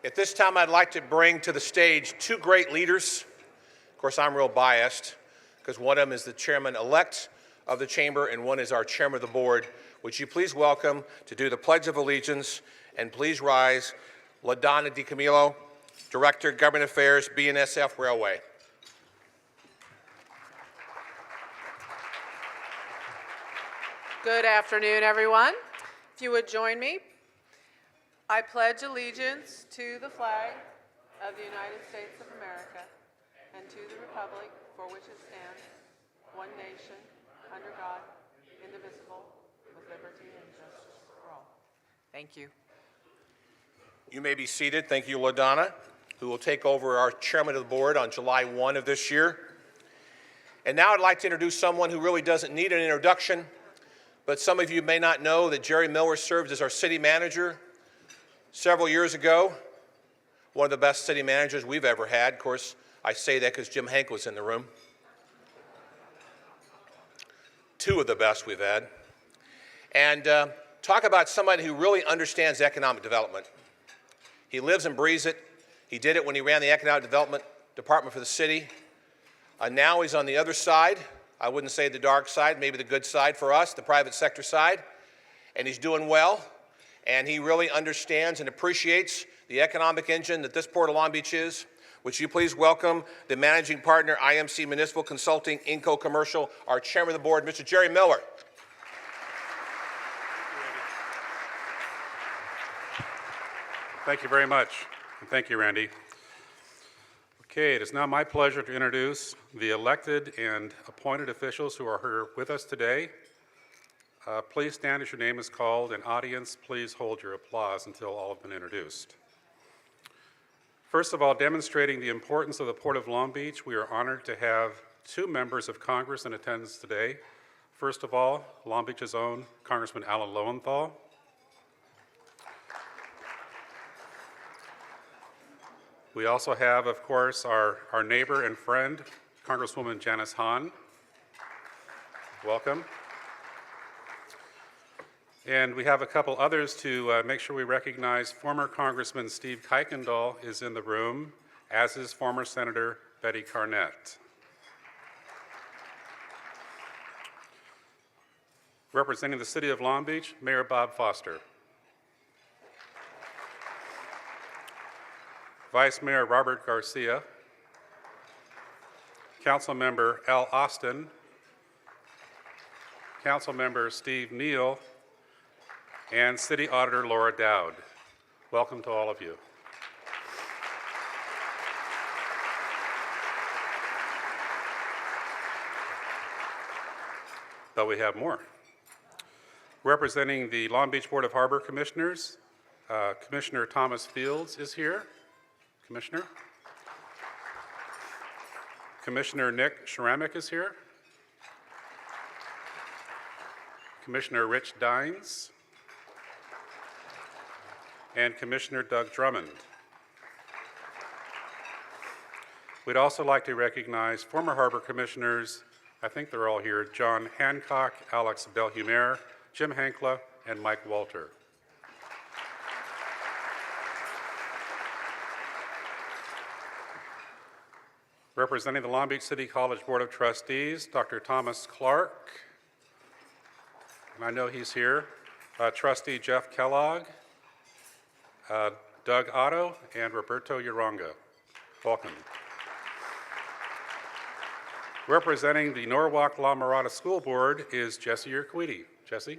At this time, I'd like to bring to the stage two great leaders. Of course, I'm real biased because one of them is the chairman-elect of the chamber and one is our chairman of the board. Would you please welcome to do the Pledge of Allegiance, and please rise, LaDonna DiCamillo, Director, Government Affairs, BNSF Railway. Good afternoon, everyone. If you would join me, I pledge allegiance to the flag of the United States of America and to the republic for which it stands, one nation, under God, indivisible, with liberty and justice for all. Thank you. You may be seated. Thank you, LaDonna, who will take over our chairman of the board on July 1 of this year. And now I'd like to introduce someone who really doesn't need an introduction, but some of you may not know that Jerry Miller served as our city manager several years ago, one of the best city managers we've ever had. Of course, I say that because Jim Hank was in the room. Two of the best we've had. And talk about somebody who really understands economic development. He lives and breathes it. He did it when he ran the economic development department for the city. Now he's on the other side. I wouldn't say the dark side, maybe the good side for us, the private sector side. And he's doing well. And he really understands and appreciates the economic engine that this Port of Long Beach is. Would you please welcome the managing partner, IMC Municipal Consulting, Inco Commercial, our chairman of the board, Mr. Jerry Miller. Thank you very much, and thank you, Randy. Okay, it is now my pleasure to introduce the elected and appointed officials who are here with us today. Please stand as your name is called, and audience, please hold your applause until all have been introduced. First of all, demonstrating the importance of the Port of Long Beach, we are honored to have two members of Congress in attendance today. First of all, Long Beach's own Congressman Alan Lowenthal. We also have, of course, our neighbor and friend, Congresswoman Janice Hahn. Welcome. And we have a couple others to make sure we recognize. Former Congressman Steve Kuykendall is in the room, as is former Senator Betty Carnett. Representing the City of Long Beach, Mayor Bob Foster. Vice Mayor Robert Garcia. Councilmember Al Austin. Councilmember Steve Neal. And City Auditor Laura Dowd. Welcome to all of you. But we have more. Representing the Long Beach Board of Harbor Commissioners, Commissioner Thomas Fields is here. Commissioner. Commissioner Nick Sharamick is here. Commissioner Rich Dines. And Commissioner Doug Drummond. We'd also like to recognize former Harbor Commissioners, I think they're all here, John Hancock, Alex Belhumere, Jim Hankla, and Mike Walter. Representing the Long Beach City College Board of Trustees, Dr. Thomas Clark, and I know he's here, Trustee Jeff Kellogg, Doug Otto, and Roberto Uranga. Welcome. Representing the Norwalk La Mirada School Board is Jesse Urquidi. Jesse?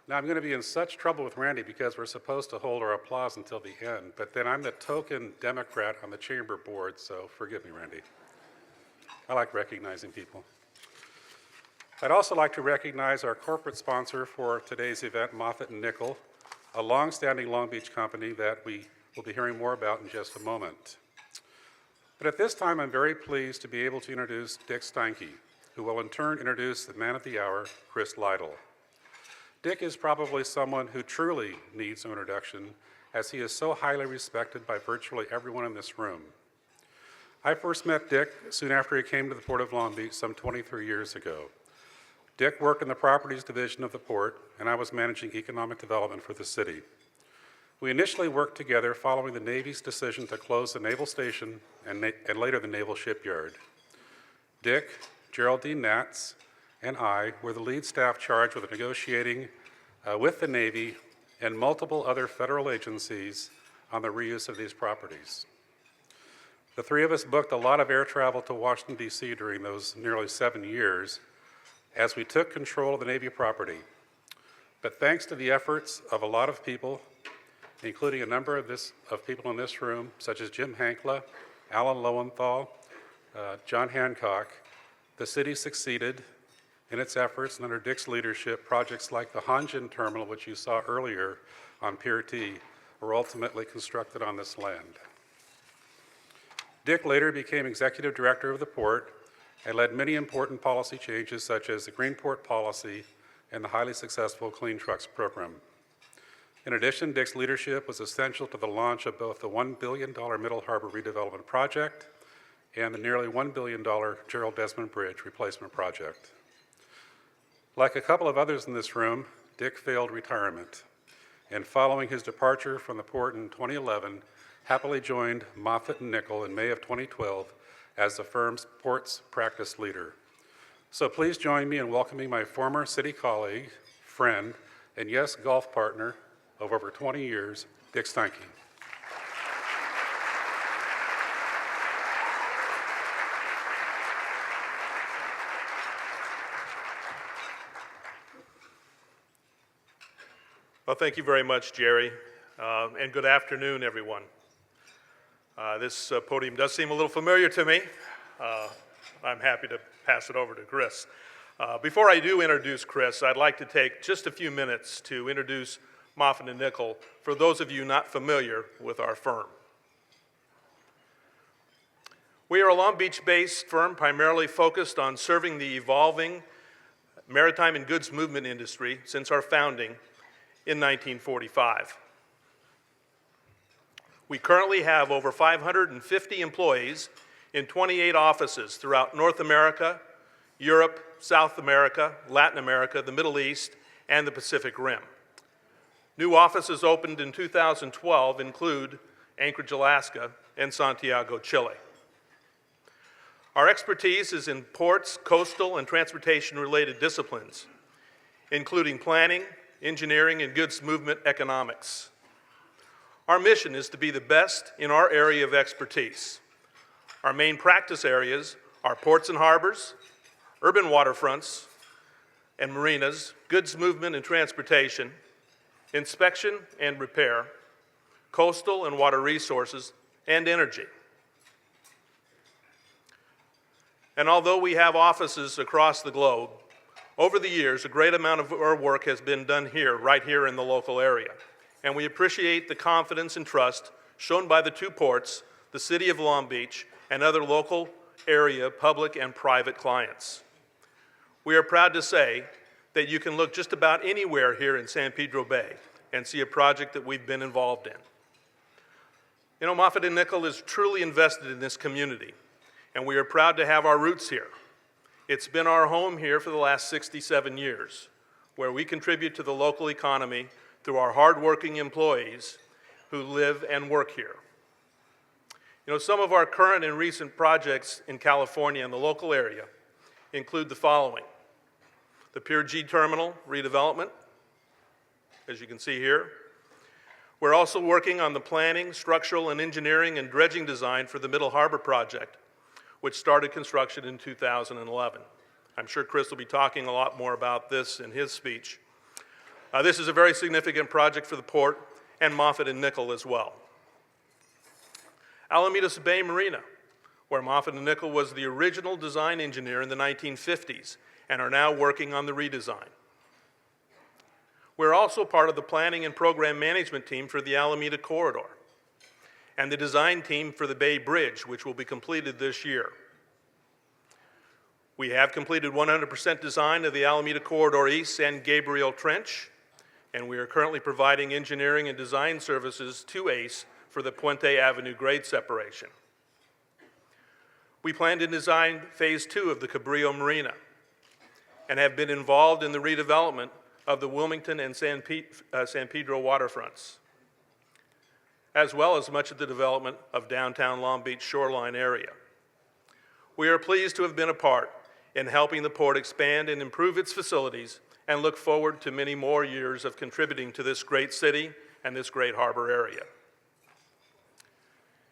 Now I'm going to be in such trouble with Randy because we're supposed to hold our applause until the end, but then I'm the token Democrat on the chamber board, so forgive me, Randy. I like recognizing people. I'd also like to recognize our corporate sponsor for today's event, Moffitt & Nichol, a long-standing Long Beach company that we will be hearing more about in just a moment. But at this time, I'm very pleased to be able to introduce Dick Steinke, who will in turn introduce the man of the hour, Chris Lytle. Dick is probably someone who truly needs no introduction, as he is so highly respected by virtually everyone in this room. I first met Dick soon after he came to the Port of Long Beach some 23 years ago. Dick worked in the properties division of the port, and I was managing economic development for the city. We initially worked together following the Navy's decision to close the naval station and later the naval shipyard. Dick, Geraldine Natz, and I were the lead staff charged with negotiating with the Navy and multiple other federal agencies on the reuse of these properties. The three of us booked a lot of air travel to Washington, D.C. during those nearly 7 years as we took control of the Navy property. But thanks to the efforts of a lot of people, including a number of people in this room, such as Jim Hankla, Alan Lowenthal, John Hancock, the city succeeded in its efforts, and under Dick's leadership, projects like the Hanjin Terminal, which you saw earlier on Pier T, were ultimately constructed on this land. Dick later became executive director of the port and led many important policy changes, such as the Green Port Policy and the highly successful Clean Trucks program. In addition, Dick's leadership was essential to the launch of both the $1 billion Middle Harbor redevelopment project and the nearly $1 billion Gerald Desmond Bridge replacement project. Like a couple of others in this room, Dick failed retirement, and following his departure from the port in 2011, happily joined Moffatt & Nichol in May of 2012 as the firm's ports practice leader. So please join me in welcoming my former city colleague, friend, and yes, golf partner of over 20 years, Dick Steinke. Well, thank you very much, Jerry, and good afternoon, everyone. This podium does seem a little familiar to me. I'm happy to pass it over to Chris. Before I do introduce Chris, I'd like to take just a few minutes to introduce Moffatt & Nichol for those of you not familiar with our firm. We are a Long Beach-based firm primarily focused on serving the evolving maritime and goods movement industry since our founding in 1945. We currently have over 550 employees in 28 offices throughout North America, Europe, South America, Latin America, the Middle East, and the Pacific Rim. New offices opened in 2012 include Anchorage, Alaska, and Santiago, Chile. Our expertise is in ports, coastal, and transportation-related disciplines, including planning, engineering, and goods movement economics. Our mission is to be the best in our area of expertise. Our main practice areas are ports and harbors, urban waterfronts and marinas, goods movement and transportation, inspection and repair, coastal and water resources, and energy. And although we have offices across the globe, over the years, a great amount of our work has been done here, right here in the local area. And we appreciate the confidence and trust shown by the two ports, the City of Long Beach, and other local area public and private clients. We are proud to say that you can look just about anywhere here in San Pedro Bay and see a project that we've been involved in. You know, Moffatt & Nichol is truly invested in this community, and we are proud to have our roots here. It's been our home here for the last 67 years, where we contribute to the local economy through our hardworking employees who live and work here. You know, some of our current and recent projects in California and the local area include the following: the Pier G Terminal redevelopment, as you can see here. We're also working on the planning, structural and engineering and dredging design for the Middle Harbor project, which started construction in 2011. I'm sure Chris will be talking a lot more about this in his speech. This is a very significant project for the port and Moffatt & Nichol as well. Alamitos Bay Marina, where Moffatt & Nichol was the original design engineer in the 1950s and are now working on the redesign. We're also part of the planning and program management team for the Alameda Corridor and the design team for the Bay Bridge, which will be completed this year. We have completed 100% design of the Alameda Corridor East San Gabriel Trench, and we are currently providing engineering and design services to ACE for the Puente Avenue grade separation. We plan to design phase 2 of the Cabrillo Marina and have been involved in the redevelopment of the Wilmington and San Pedro waterfronts. as well as much of the development of downtown Long Beach shoreline area. We are pleased to have been a part in helping the port expand and improve its facilities and look forward to many more years of contributing to this great city and this great harbor area.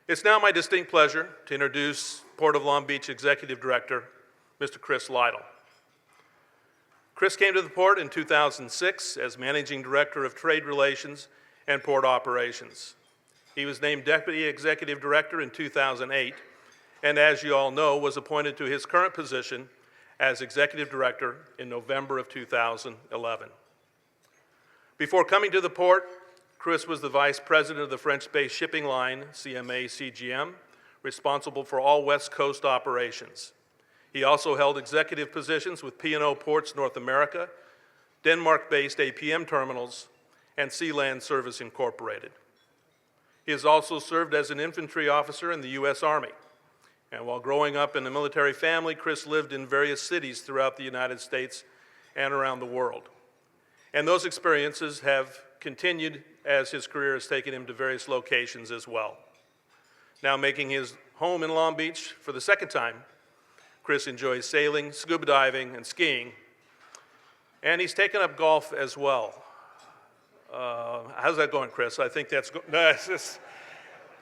It's now my distinct pleasure to introduce Port of Long Beach Executive Director, Mr. Chris Lytle. Chris came to the port in 2006 as Managing Director of Trade Relations and Port Operations. He was named Deputy Executive Director in 2008, and as you all know, was appointed to his current position as Executive Director in November of 2011. Before coming to the port, Chris was the Vice President of the French-based shipping line, CMA CGM, responsible for all West Coast operations. He also held executive positions with P&O Ports North America, Denmark-based APM Terminals, and Sealand Service Incorporated. He has also served as an infantry officer in the U.S. Army. And while growing up in a military family, Chris lived in various cities throughout the United States and around the world. And those experiences have continued as his career has taken him to various locations as well. Now making his home in Long Beach for the second time, Chris enjoys sailing, scuba diving, and skiing. And he's taken up golf as well. How's that going, Chris? I think that's good. No,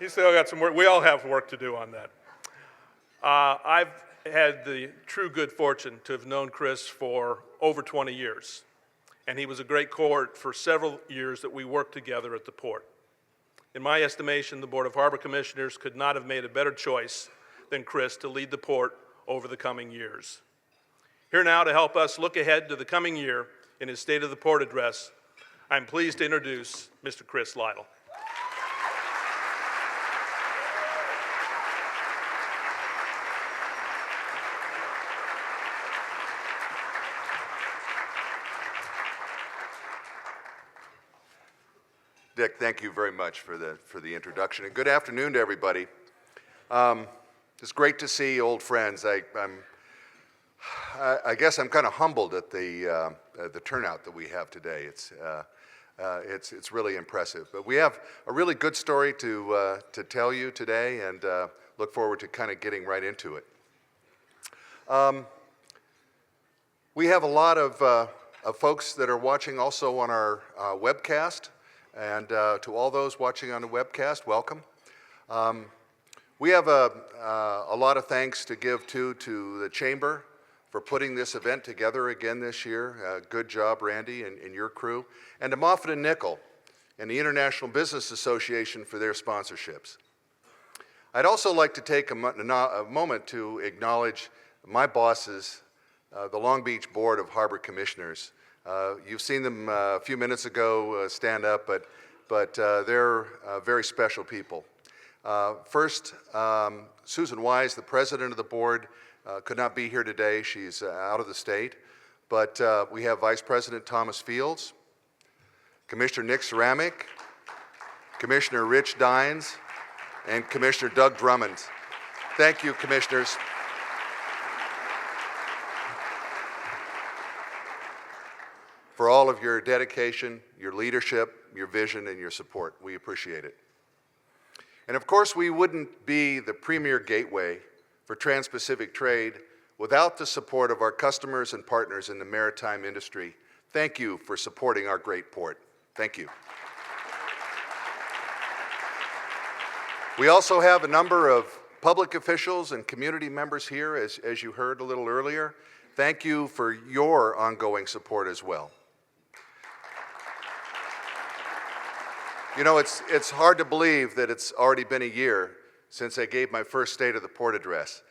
he's still got some work. We all have work to do on that. I've had the true good fortune to have known Chris for over 20 years. And he was a great cohort for several years that we worked together at the port. In my estimation, the Board of Harbor Commissioners could not have made a better choice than Chris to lead the port over the coming years. Here now to help us look ahead to the coming year in his State of the Port address, I'm pleased to introduce Mr. Chris Lytle. Dick, thank you very much for the introduction, and good afternoon to everybody. It's great to see old friends. I guess I'm kind of humbled at the turnout that we have today. It's really impressive. But we have a really good story to tell you today, and look forward to kind of getting right into it. We have a lot of folks that are watching also on our webcast. And to all those watching on the webcast, welcome. We have a lot of thanks to give to the Chamber for putting this event together again this year. Good job, Randy, and your crew. And to Moffitt & Nichol and the International Business Association for their sponsorships. I'd also like to take a moment to acknowledge my bosses, the Long Beach Board of Harbor Commissioners. You've seen them a few minutes ago stand up, but they're very special people. First, Susan Wise, the president of the board, could not be here today. She's out of the state. But we have Vice President Thomas Fields, Commissioner Nick Ceramic, Commissioner Rich Dines, and Commissioner Doug Drummond. Thank you, commissioners. For all of your dedication, your leadership, your vision, and your support. We appreciate it. And of course, we wouldn't be the premier gateway for trans-Pacific trade without the support of our customers and partners in the maritime industry. Thank you for supporting our great port. Thank you. We also have a number of public officials and community members here, as you heard a little earlier. Thank you for your ongoing support as well. You know, it's hard to believe that it's already been a year since I gave my first State of the Port address.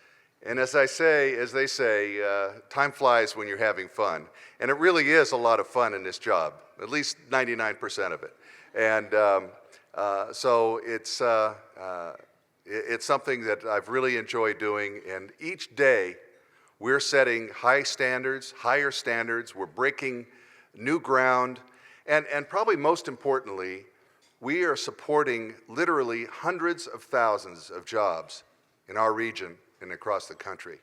And as they say, time flies when you're having fun. And it really is a lot of fun in this job, at least 99% of it. And so it's something that I've really enjoyed doing. And each day, we're setting higher standards. We're breaking new ground. And probably most importantly, we are supporting literally hundreds of thousands of jobs in our region and across the country.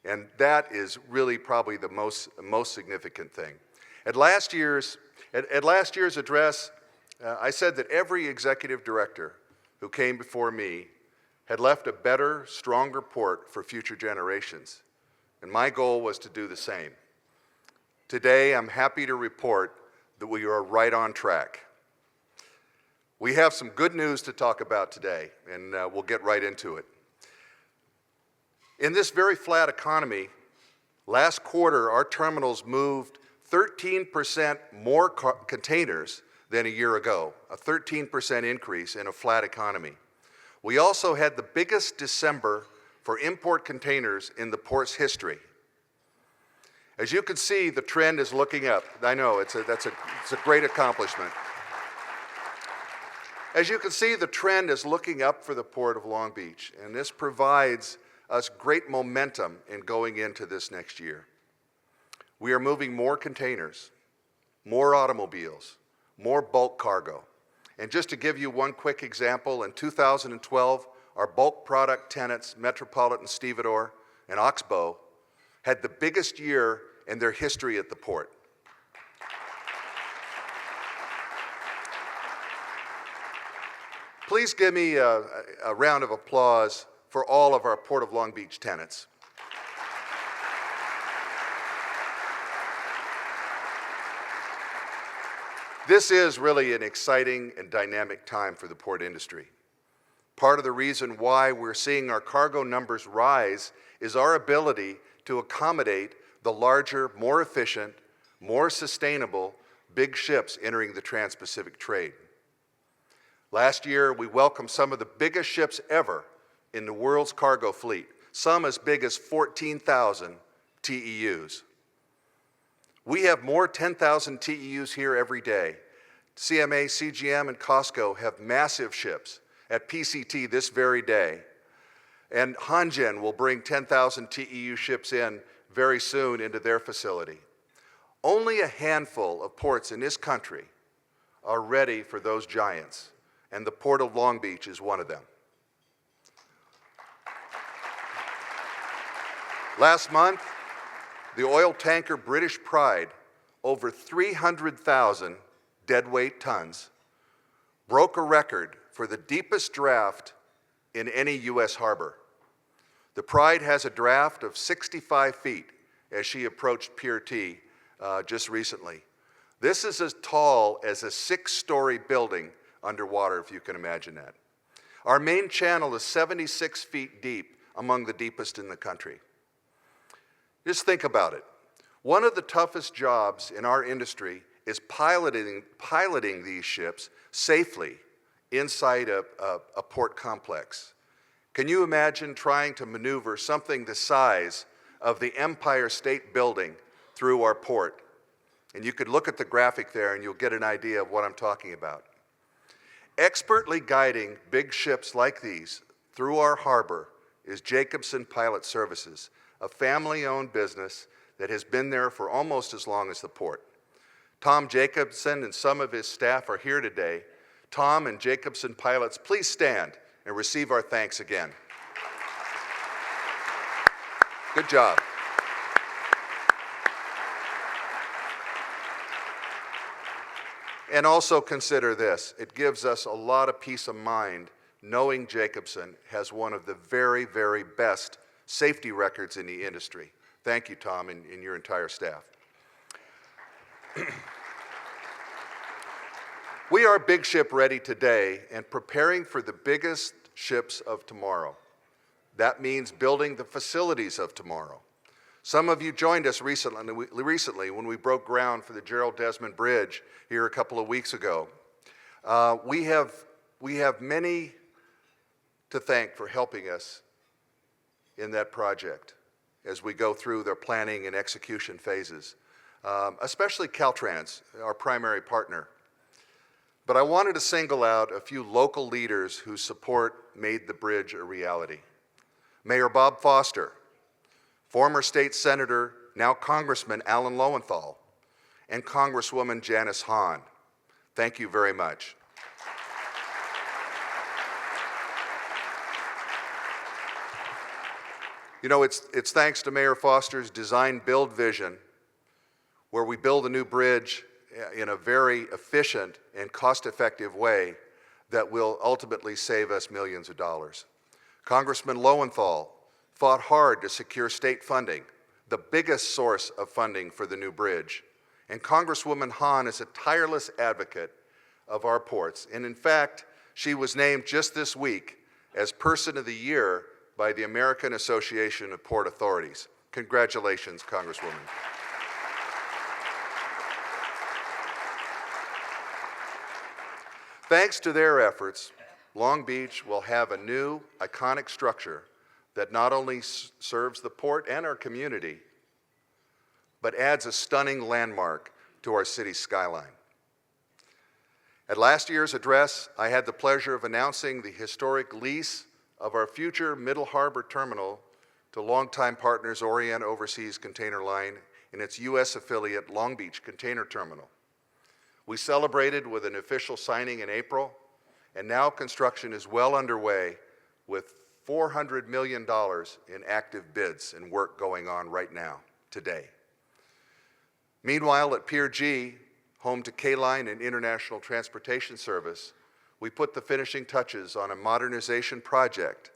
And that is really probably the most significant thing. At last year's address, I said that every executive director who came before me had left a better, stronger port for future generations, and my goal was to do the same. Today, I'm happy to report that we are right on track. We have some good news to talk about today, and we'll get right into it. In this very flat economy, last quarter, our terminals moved 13% more containers than a year ago, a 13% increase in a flat economy. We also had the biggest December for import containers in the port's history. As you can see, the trend is looking up. I know, it's a great accomplishment. As you can see, the trend is looking up for the Port of Long Beach, and this provides us great momentum in going into this next year. We are moving more containers, more automobiles, more bulk cargo. And just to give you one quick example, in 2012, our bulk product tenants, Metropolitan Stevedore and Oxbow, had the biggest year in their history at the port. Please give me a round of applause for all of our Port of Long Beach tenants. This is really an exciting and dynamic time for the port industry. Part of the reason why we're seeing our cargo numbers rise is our ability to accommodate the larger, more efficient, more sustainable big ships entering the Trans-Pacific trade. Last year, we welcomed some of the biggest ships ever in the world's cargo fleet, some as big as 14,000 TEUs. We have more 10,000 TEUs here every day. CMA, CGM, and COSCO have massive ships at PCT this very day. And Hanjin will bring 10,000 TEU ships in very soon into their facility. Only a handful of ports in this country are ready for those giants, and the Port of Long Beach is one of them. Last month, the oil tanker British Pride, over 300,000 deadweight tons, broke a record for the deepest draft in any U.S. harbor. The Pride has a draft of 65 feet as she approached Pier T just recently. This is as tall as a 6-story building underwater, if you can imagine that. Our main channel is 76 feet deep, among the deepest in the country. Just think about it. One of the toughest jobs in our industry is piloting these ships safely inside a port complex. Can you imagine trying to maneuver something the size of the Empire State Building through our port? And you could look at the graphic there and you'll get an idea of what I'm talking about. Expertly guiding big ships like these through our harbor is Jacobson Pilot Services, a family-owned business that has been there for almost as long as the port. Tom Jacobson and some of his staff are here today. Tom and Jacobson Pilots, please stand and receive our thanks again. Good job. And also consider this, it gives us a lot of peace of mind knowing Jacobson has one of the very, very best safety records in the industry. Thank you, Tom, and your entire staff. We are big ship ready today and preparing for the biggest ships of tomorrow. That means building the facilities of tomorrow. Some of you joined us recently when we broke ground for the Gerald Desmond Bridge here a couple of weeks ago. We have many to thank for helping us in that project as we go through their planning and execution phases, especially Caltrans, our primary partner. But I wanted to single out a few local leaders whose support made the bridge a reality. Mayor Bob Foster, former state senator, now Congressman Alan Lowenthal, and Congresswoman Janice Hahn. Thank you very much. You know, it's thanks to Mayor Foster's design-build vision, where we build a new bridge in a very efficient and cost-effective way, that will ultimately save us millions of dollars. Congressman Lowenthal fought hard to secure state funding, the biggest source of funding for the new bridge. And Congresswoman Hahn is a tireless advocate of our ports. And in fact, she was named just this week as Person of the Year by the American Association of Port Authorities. Congratulations, Congresswoman. Thanks to their efforts, Long Beach will have a new, iconic structure that not only serves the port and our community, but adds a stunning landmark to our city's skyline. At last year's address, I had the pleasure of announcing the historic lease of our future Middle Harbor terminal to longtime partners Orient Overseas Container Line and its U.S. affiliate Long Beach Container Terminal. We celebrated with an official signing in April, and now construction is well underway with $400 million in active bids and work going on right now, today. Meanwhile, at Pier G, home to K-Line and International Transportation Service, we put the finishing touches on a modernization project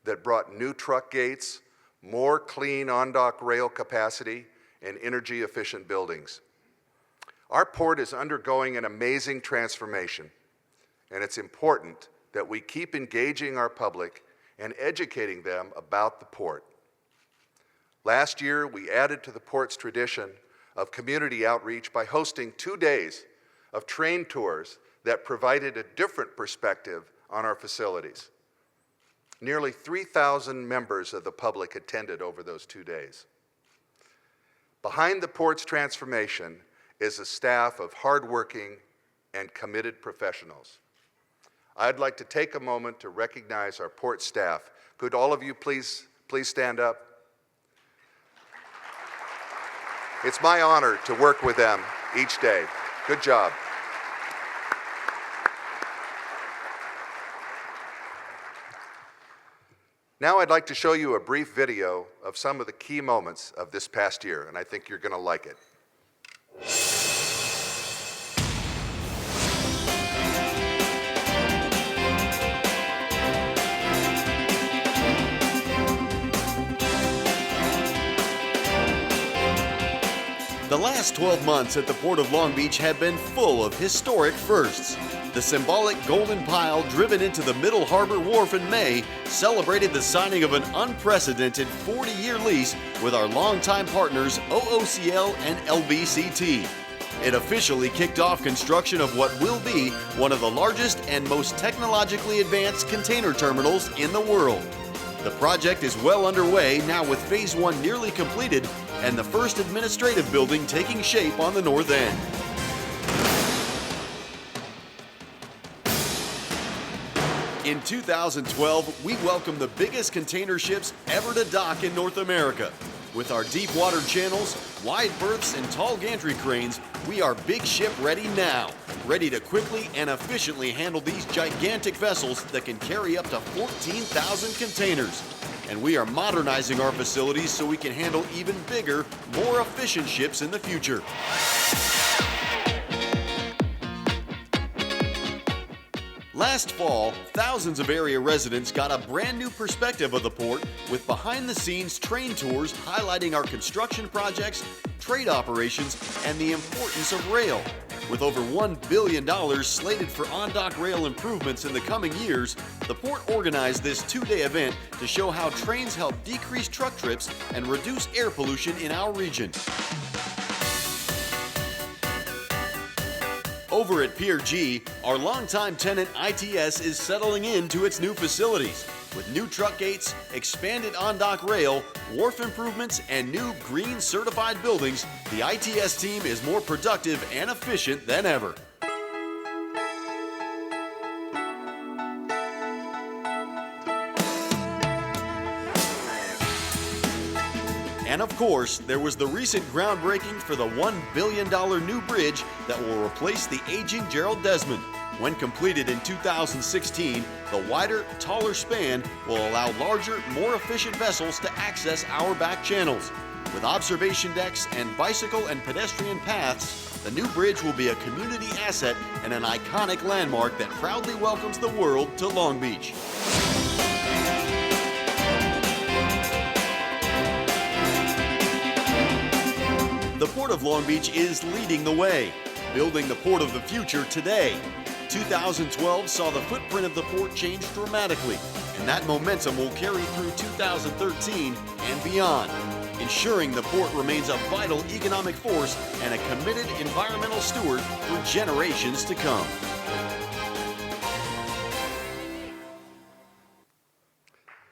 that brought new truck gates, more clean on-dock rail capacity, and energy-efficient buildings. Our port is undergoing an amazing transformation, and it's important that we keep engaging our public and educating them about the port. Last year, we added to the port's tradition of community outreach by hosting 2 days of train tours that provided a different perspective on our facilities. Nearly 3,000 members of the public attended over those 2 days. Behind the port's transformation is a staff of hardworking and committed professionals. I'd like to take a moment to recognize our port staff. Could all of you please stand up? It's my honor to work with them each day. Good job. Now I'd like to show you a brief video of some of the key moments of this past year, and I think you're going to like it. The last 12 months at the Port of Long Beach have been full of historic firsts. The symbolic Golden Pile driven into the Middle Harbor Wharf in May celebrated the signing of an unprecedented 40-year lease with our longtime partners OOCL and LBCT. It officially kicked off construction of what will be one of the largest and most technologically advanced container terminals in the world. The project is well underway now, with Phase 1 nearly completed and the first administrative building taking shape on the north end. In 2012, we welcomed the biggest container ships ever to dock in North America. With our deep water channels, wide berths, and tall gantry cranes, we are big ship ready now, ready to quickly and efficiently handle these gigantic vessels that can carry up to 14,000 containers. And we are modernizing our facilities so we can handle even bigger, more efficient ships in the future. Last fall, thousands of area residents got a brand new perspective of the port with behind-the-scenes train tours highlighting our construction projects, trade operations, and the importance of rail. With over $1 billion slated for on-dock rail improvements in the coming years, the port organized this 2-day event to show how trains help decrease truck trips and reduce air pollution in our region. Over at Pier G, our longtime tenant ITS is settling into its new facilities. With new truck gates, expanded on-dock rail, wharf improvements, and new green certified buildings, the ITS team is more productive and efficient than ever. And of course, there was the recent groundbreaking for the $1 billion new bridge that will replace the aging Gerald Desmond. When completed in 2016, the wider, taller span will allow larger, more efficient vessels to access our back channels. With observation decks and bicycle and pedestrian paths, The new bridge will be a community asset and an iconic landmark that proudly welcomes the world to Long Beach. The Port of Long Beach is leading the way, building the port of the future today. 2012 saw the footprint of the port change dramatically, and that momentum will carry through 2013 and beyond, ensuring the port remains a vital economic force and a committed environmental steward for generations to come.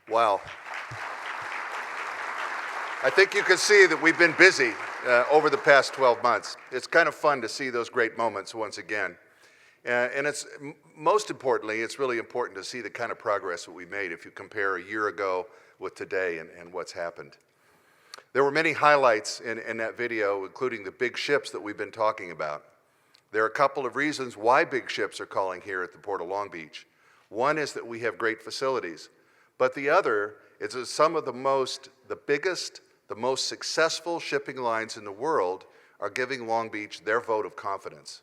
Wow. I think you can see that we've been busy over the past 12 months. It's kind of fun to see those great moments once again. And it's, most importantly, it's really important to see the kind of progress that we made if you compare a year ago with today and what's happened. There were many highlights in that video, including the big ships that we've been talking about. There are a couple of reasons why big ships are calling here at the Port of Long Beach. One is that we have great facilities, but the other is that some of the biggest, the most successful shipping lines in the world are giving Long Beach their vote of confidence.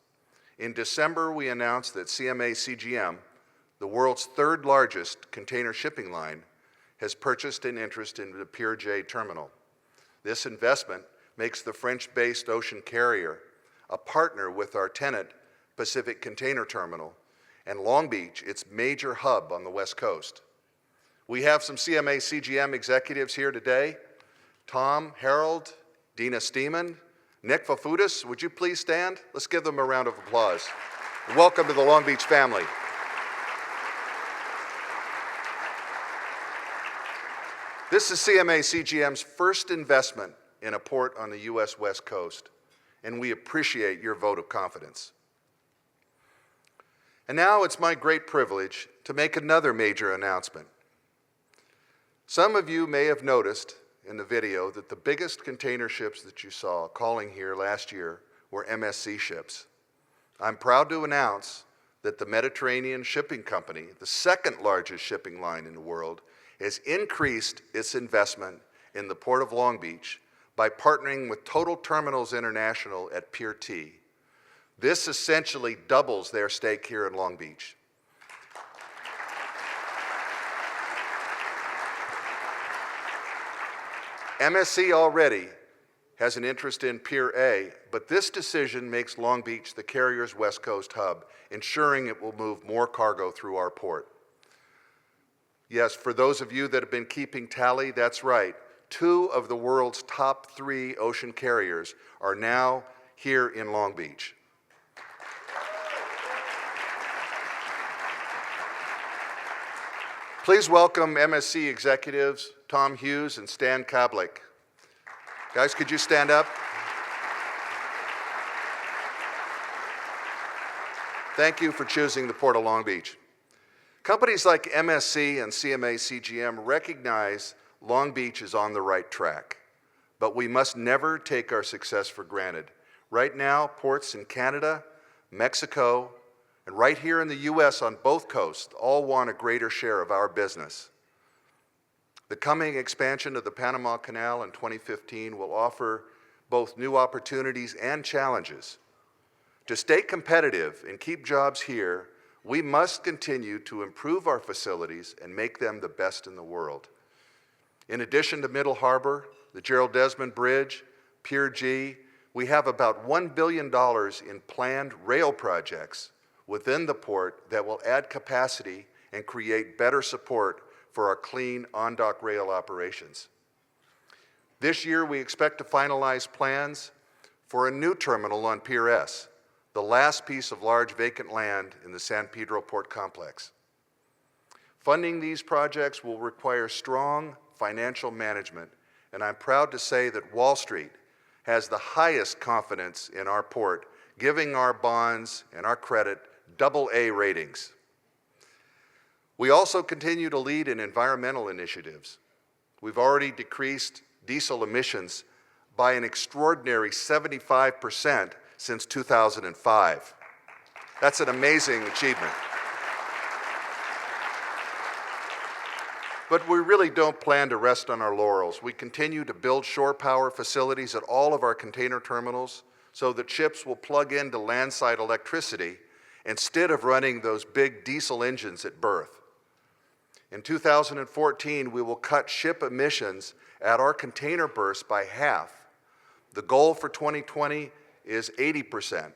In December, we announced that CMA CGM, the world's third largest container shipping line, has purchased an interest in the Pier J terminal. This investment makes the French-based ocean carrier a partner with our tenant, Pacific Container Terminal, and Long Beach, its major hub on the West Coast. We have some CMA CGM executives here today. Tom, Harold, Dina Steeman, Nick Fafudis, would you please stand? Let's give them a round of applause. Welcome to the Long Beach family. This is CMA CGM's first investment in a port on the U.S. West Coast, and we appreciate your vote of confidence. And now it's my great privilege to make another major announcement. Some of you may have noticed in the video that the biggest container ships that you saw calling here last year were MSC ships. I'm proud to announce that the Mediterranean Shipping Company, the second largest shipping line in the world, has increased its investment in the Port of Long Beach by partnering with Total Terminals International at Pier T. This essentially doubles their stake here in Long Beach. MSC already has an interest in Pier A, but this decision makes Long Beach the carrier's West Coast hub, ensuring it will move more cargo through our port. Yes, for those of you that have been keeping tally, that's right. 2 of the world's top 3 ocean carriers are now here in Long Beach. Please welcome MSC executives Tom Hughes and Stan Kablik. Guys, could you stand up? Thank you for choosing the Port of Long Beach. Companies like MSC and CMA CGM recognize Long Beach is on the right track, but we must never take our success for granted. Right now, ports in Canada, Mexico, and right here in the U.S. on both coasts all want a greater share of our business. The coming expansion of the Panama Canal in 2015 will offer both new opportunities and challenges. To stay competitive and keep jobs here, we must continue to improve our facilities and make them the best in the world. In addition to Middle Harbor, the Gerald Desmond Bridge, Pier G, we have about $1 billion in planned rail projects within the port that will add capacity and create better support for our clean on-dock rail operations. This year, we expect to finalize plans for a new terminal on Pier S, the last piece of large vacant land in the San Pedro Port Complex. Funding these projects will require strong financial management, and I'm proud to say that Wall Street has the highest confidence in our port, giving our bonds and our credit AA ratings. We also continue to lead in environmental initiatives. We've already decreased diesel emissions by an extraordinary 75% since 2005. That's an amazing achievement. But we really don't plan to rest on our laurels. We continue to build shore power facilities at all of our container terminals so that ships will plug into landside electricity instead of running those big diesel engines at berth. In 2014, we will cut ship emissions at our container berths by half. The goal for 2020 is 80%.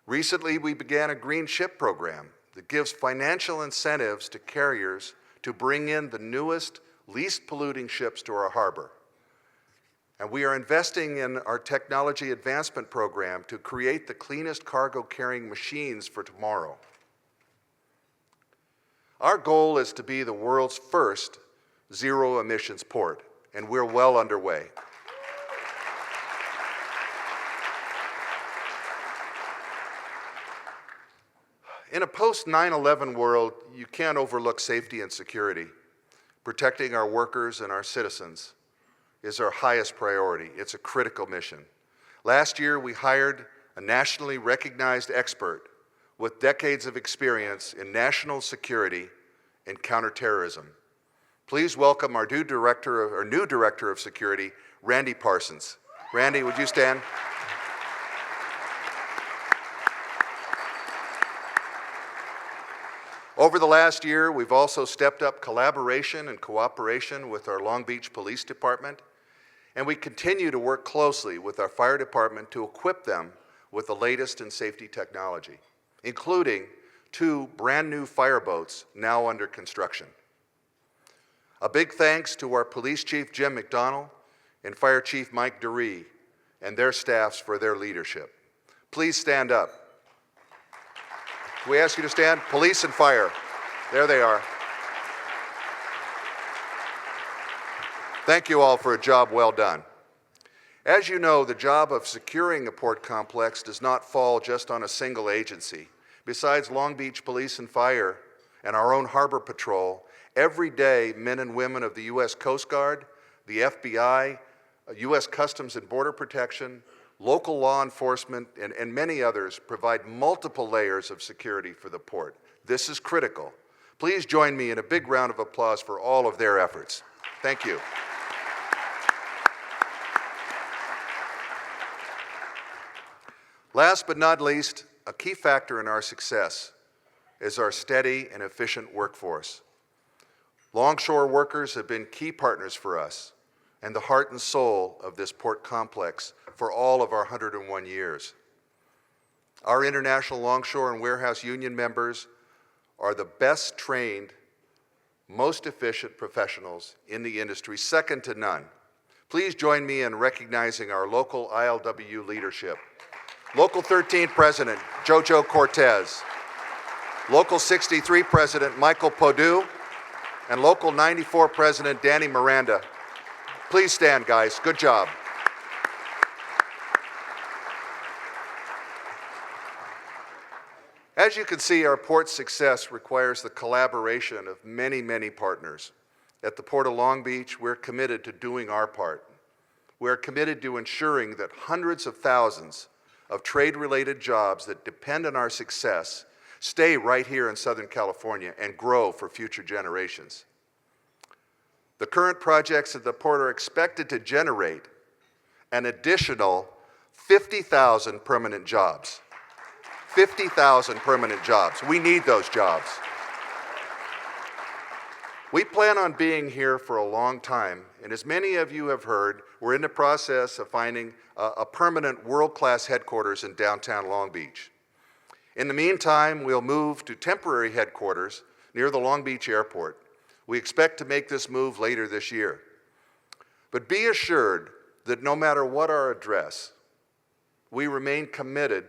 Recently, we began a green ship program that gives financial incentives to carriers to bring in the newest, least polluting ships to our harbor. And we are investing in our technology advancement program to create the cleanest cargo carrying machines for tomorrow. Our goal is to be the world's first zero emissions port, and we're well underway. In a post-9/11 world, you can't overlook safety and security. Protecting our workers and our citizens is our highest priority. It's a critical mission. Last year, we hired a nationally recognized expert with decades of experience in national security and counterterrorism. Please welcome our new director of security, Randy Parsons. Randy, would you stand? Over the last year, we've also stepped up collaboration and cooperation with our Long Beach Police Department, and we continue to work closely with our fire department to equip them with the latest in safety technology, including 2 brand new fireboats now under construction. A big thanks to our Police Chief Jim McDonnell and Fire Chief Mike DeRee and their staffs for their leadership. Please stand up. We ask you to stand. Police and fire. There they are. Thank you all for a job well done. As you know, the job of securing a port complex does not fall just on a single agency. Besides Long Beach Police and Fire and our own Harbor Patrol, every day men and women of the U.S. Coast Guard, the FBI, U.S. Customs and Border Protection, local law enforcement, and many others provide multiple layers of security for the port. This is critical. Please join me in a big round of applause for all of their efforts. Thank you. Last but not least, a key factor in our success is our steady and efficient workforce. Longshore workers have been key partners for us and the heart and soul of this port complex for all of our 101 years. Our International Longshore and Warehouse Union members are the best trained, most efficient professionals in the industry, second to none. Please join me in recognizing our local ILWU leadership. Local 13 President, Jojo Cortez. Local 63 President, Michael Podu. And Local 94 President, Danny Miranda. Please stand, guys. Good job. As you can see, our port's success requires the collaboration of many, many partners. At the Port of Long Beach, we're committed to doing our part. We're committed to ensuring that hundreds of thousands of trade-related jobs that depend on our success stay right here in Southern California and grow for future generations. The current projects at the port are expected to generate an additional 50,000 permanent jobs. 50,000 permanent jobs. We need those jobs. We plan on being here for a long time, and as many of you have heard, we're in the process of finding a permanent world-class headquarters in downtown Long Beach. In the meantime, we'll move to temporary headquarters near the Long Beach Airport. We expect to make this move later this year. But be assured that no matter what our address, we remain committed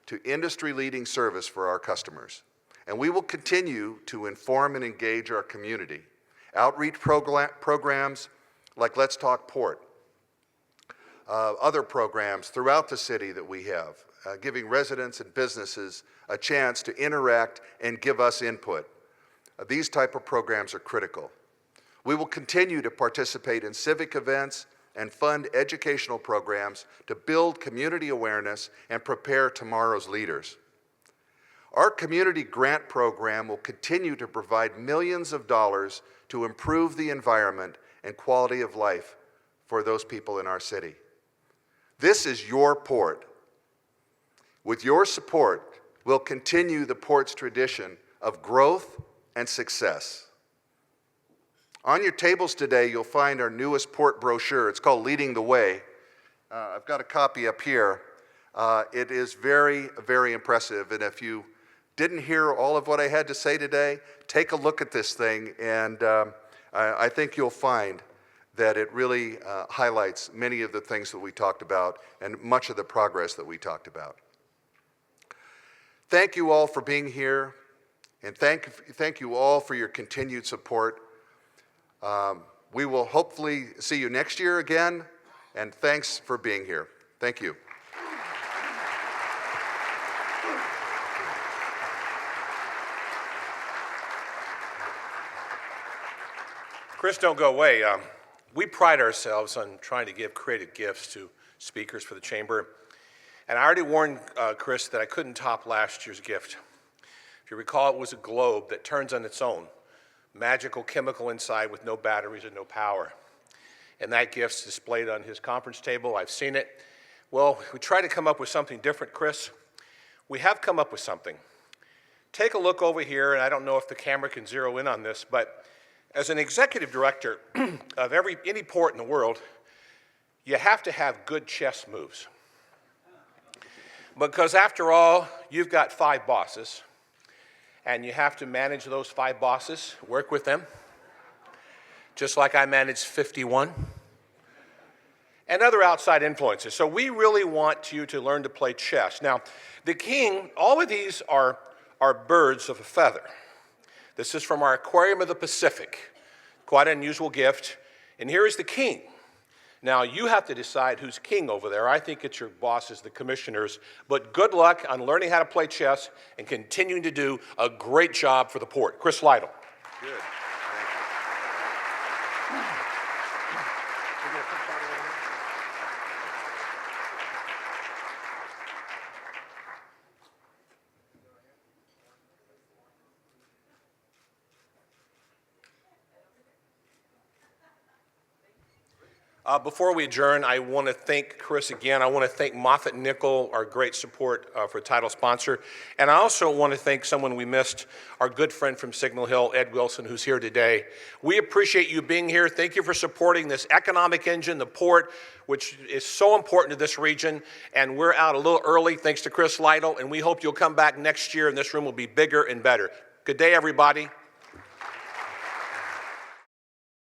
to industry-leading service for our customers. And we will continue to inform and engage our community. Outreach programs like Let's Talk Port, other programs throughout the city that we have, giving residents and businesses a chance to interact and give us input. These type of programs are critical. We will continue to participate in civic events and fund educational programs to build community awareness and prepare tomorrow's leaders. Our community grant program will continue to provide millions of dollars to improve the environment and quality of life for those people in our city. This is your port. With your support, we'll continue the Port's tradition of growth and success. On your tables today, you'll find our newest Port brochure. It's called Leading the Way. I've got a copy up here. It is very, very impressive, and if you didn't hear all of what I had to say today, take a look at this thing, and I think you'll find that it really highlights many of the things that we talked about and much of the progress that we talked about. Thank you all for being here, and thank you all for your continued support. We will hopefully see you next year again, and thanks for being here. Thank you. Chris, don't go away. We pride ourselves on trying to give creative gifts to speakers for the chamber. And I already warned Chris that I couldn't top last year's gift. If you recall, it was a globe that turns on its own, magical chemical inside with no batteries and no power. And that gift's displayed on his conference table. I've seen it. Well, we tried to come up with something different, Chris. We have come up with something. Take a look over here, and I don't know if the camera can zero in on this, but as an executive director of any port in the world, you have to have good chess moves. Because after all, you've got 5 bosses, and you have to manage those 5 bosses, work with them, just like I managed 51, and other outside influences. So we really want you to learn to play chess. Now, the king, all of these are birds of a feather. This is from our Aquarium of the Pacific. Quite an unusual gift. And here is the king. Now, you have to decide who's king over there. I think it's your bosses, the commissioners. But good luck on learning how to play chess and continuing to do a great job for the port. Chris Lytle. Good. Before we adjourn, I want to thank Chris again. I want to thank Moffitt Nickel, our great support for title sponsor. And I also want to thank someone we missed, our good friend from Signal Hill, Ed Wilson, who's here today. We appreciate you being here. Thank you for supporting this economic engine, the port, which is so important to this region. And we're out a little early, thanks to Chris Lytle, and we hope you'll come back next year and this room will be bigger and better. Good day, everybody.